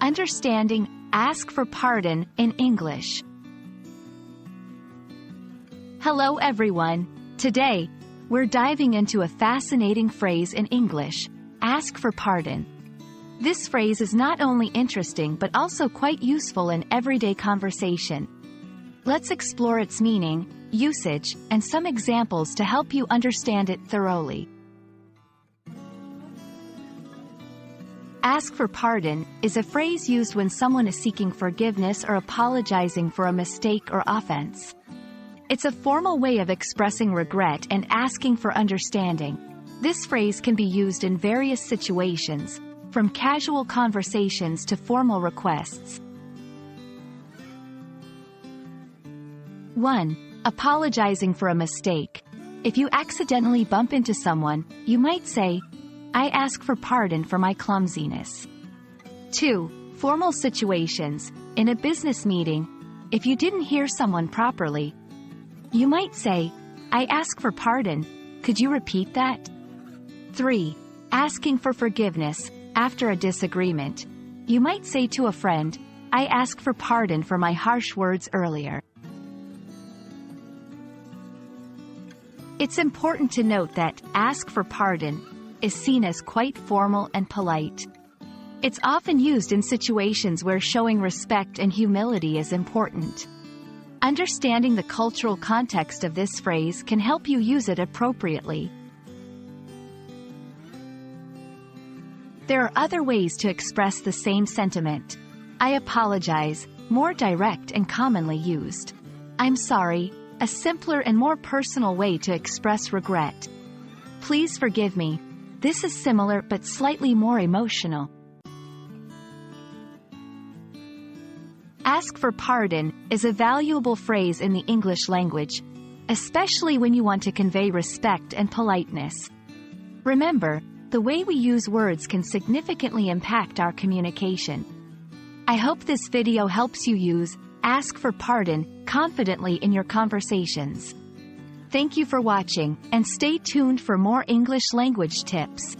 Understanding ask for pardon in English. Hello everyone. Today, we're diving into a fascinating phrase in English, ask for pardon. This phrase is not only interesting but also quite useful in everyday conversation. Let's explore its meaning, usage, and some examples to help you understand it thoroughly. Ask for pardon is a phrase used when someone is seeking forgiveness or apologizing for a mistake or offense. It's a formal way of expressing regret and asking for understanding. This phrase can be used in various situations, from casual conversations to formal requests. 1. Apologizing for a mistake. If you accidentally bump into someone, you might say, "I ask for pardon for my clumsiness." 2. Formal situations. In a business meeting, if you didn't hear someone properly, you might say, "I ask for pardon. Could you repeat that?" 3. Asking for forgiveness. After a disagreement, you might say to a friend, "I ask for pardon for my harsh words earlier." It's important to note that ask for pardon is seen as quite formal and polite. It's often used in situations where showing respect and humility is important. Understanding the cultural context of this phrase can help you use it appropriately. There are other ways to express the same sentiment. I apologize, more direct and commonly used. I'm sorry, a simpler and more personal way to express regret. Please forgive me. This is similar but slightly more emotional. Ask for pardon is a valuable phrase in the English language, especially when you want to convey respect and politeness. Remember, the way we use words can significantly impact our communication. I hope this video helps you use ask for pardon confidently in your conversations. Thank you for watching, and stay tuned for more English language tips.